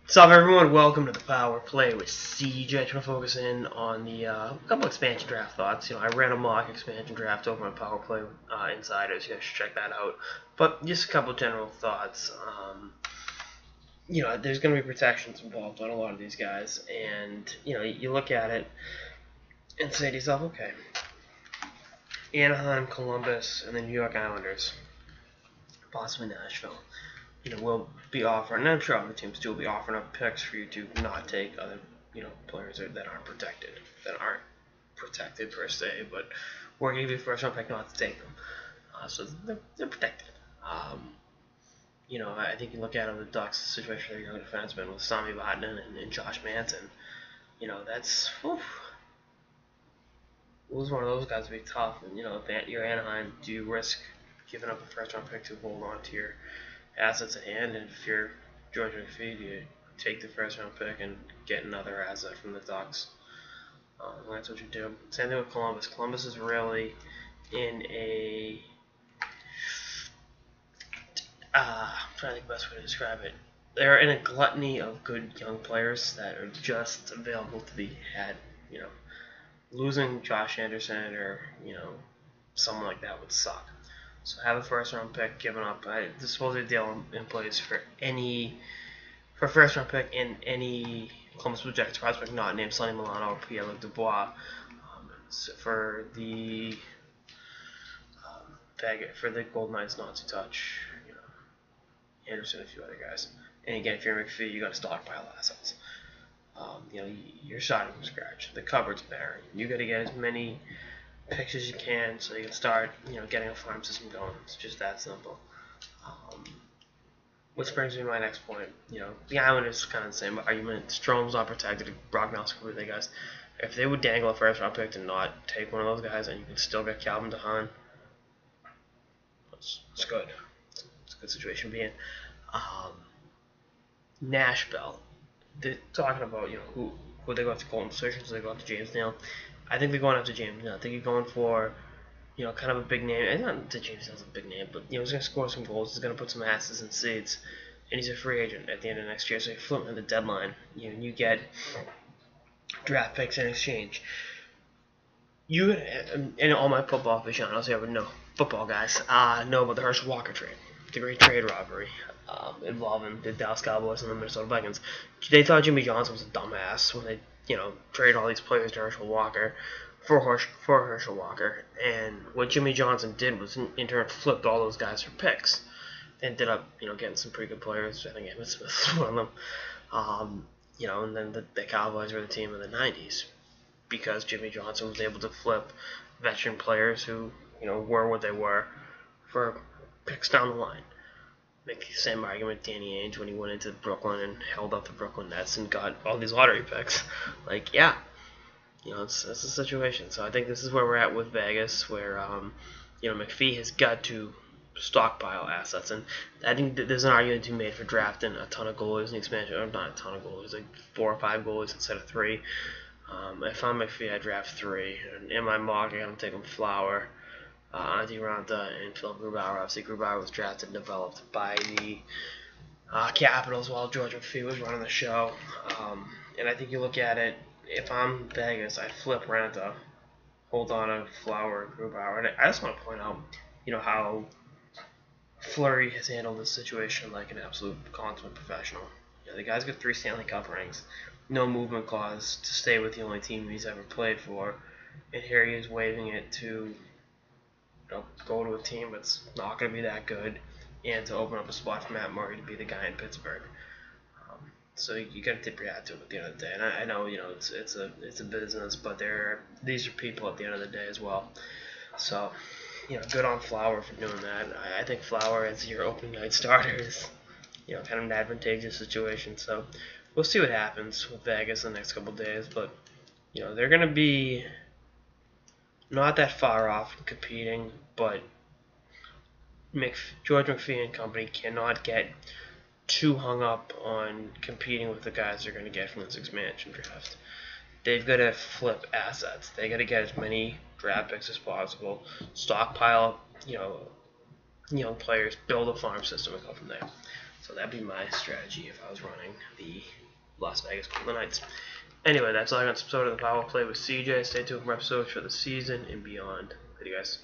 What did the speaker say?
What's up, everyone? Welcome to the Power Play with CJ. Trying to focus in on the couple expansion draft thoughts. I ran a mock expansion draft over on Power Play Insiders. You guys should check that out. But just a couple general thoughts. There's going to be protections involved on a lot of these guys, and you look at it and say to yourself, okay, Anaheim, Columbus, and the New York Islanders, possibly Nashville. Will be offering, and I'm sure other teams too will be offering up picks for you to not take other, players that aren't protected per se, but we're going to give you a first round pick not to take them. So they're protected. I think you look at the Ducks situation, their young defenseman with Sami Vatanen and Josh Manson. That's lose one of those guys would be tough. And if you're Anaheim, do you risk giving up a first round pick to hold on to your assets at hand? And if you're George McPhee, you take the first round pick and get another asset from the Ducks. That's what you do. Same thing with Columbus. Columbus is really in a I'm trying to think the best way to describe it. They're in a gluttony of good young players that are just available to be had. Losing Josh Anderson or someone like that would suck. So have a first round pick given up. There's supposed to be a deal in place for a first round pick in any Columbus Blue Jackets prospect not named Sonny Milano or Pierre-Luc Dubois. For the Golden Knights not to touch Anderson and a few other guys. And again, if you're McPhee, you got to stockpile assets. You're starting from scratch. The cupboard's barren. You got to get as many picks as you can so you can start, getting a farm system going. It's just that simple. Which brings me to my next point. The Islanders kind of the same argument. Strome's not protected. Brocknowski with the guys. If they would dangle a first round pick to not take one of those guys, and you can still get Calvin DeHaan, it's good. It's a good situation to be in. Nashville. They're talking about who they go after Colton Sessions, they go after James Neal. I think they're going after James Neal. I think you're going for kind of a big name. And not that James Neal's a big name, but he's going to score some goals. He's going to put some asses in seats, and he's a free agent at the end of next year. So you flip him at the deadline. You get draft picks in exchange. And all my football aficionados here would know, football guys, know about the Herschel Walker trade, the great trade robbery involving the Dallas Cowboys and the Minnesota Vikings. They thought Jimmy Johnson was a dumbass when they traded all these players to Herschel Walker for Herschel Walker. And what Jimmy Johnson did was in turn flipped all those guys for picks. They ended up getting some pretty good players. I think Emmitt Smith was one of them. And then the Cowboys were the team of the 90s because Jimmy Johnson was able to flip veteran players who were what they were for picks down the line. Make the same argument Danny Ainge when he went into Brooklyn and held up the Brooklyn Nets and got all these lottery picks. It's a situation. So I think this is where we're at with Vegas, where McPhee has got to stockpile assets, and I think there's an argument to be made for drafting a ton of goalies in the expansion. Or not a ton of goalies, like 4 or 5 goalies instead of 3. If I'm McPhee, I draft 3, and in my mock, I got him taking Flower, Antti Ranta, and Philip Grubauer. Obviously, Grubauer was drafted and developed by the Capitals while George McPhee was running the show. And I think you look at it, if I'm Vegas, I flip Ranta, hold on to Flower and Grubauer. And I just want to point out, how Fleury has handled this situation like an absolute consummate professional. The guy's got 3 Stanley Cup rings, no movement clause to stay with the only team he's ever played for, and here he is waiving it to go to a team that's not going to be that good, and to open up a spot for Matt Murray to be the guy in Pittsburgh. So you got to tip your hat to him at the end of the day. And I know it's a business, but these are people at the end of the day as well. So good on Flower for doing that. I think Flower as your opening night starter is kind of an advantageous situation. So we'll see what happens with Vegas in the next couple of days. But they're going to be not that far off from competing, but George McPhee and company cannot get too hung up on competing with the guys they're going to get from this expansion draft. They've got to flip assets. They got to get as many draft picks as possible, stockpile, young players, build a farm system, and go from there. So that'd be my strategy if I was running the Las Vegas Golden Knights. Anyway, that's all I got. Episode of the Power Play with CJ. Stay tuned for episodes for the season and beyond. Later, guys.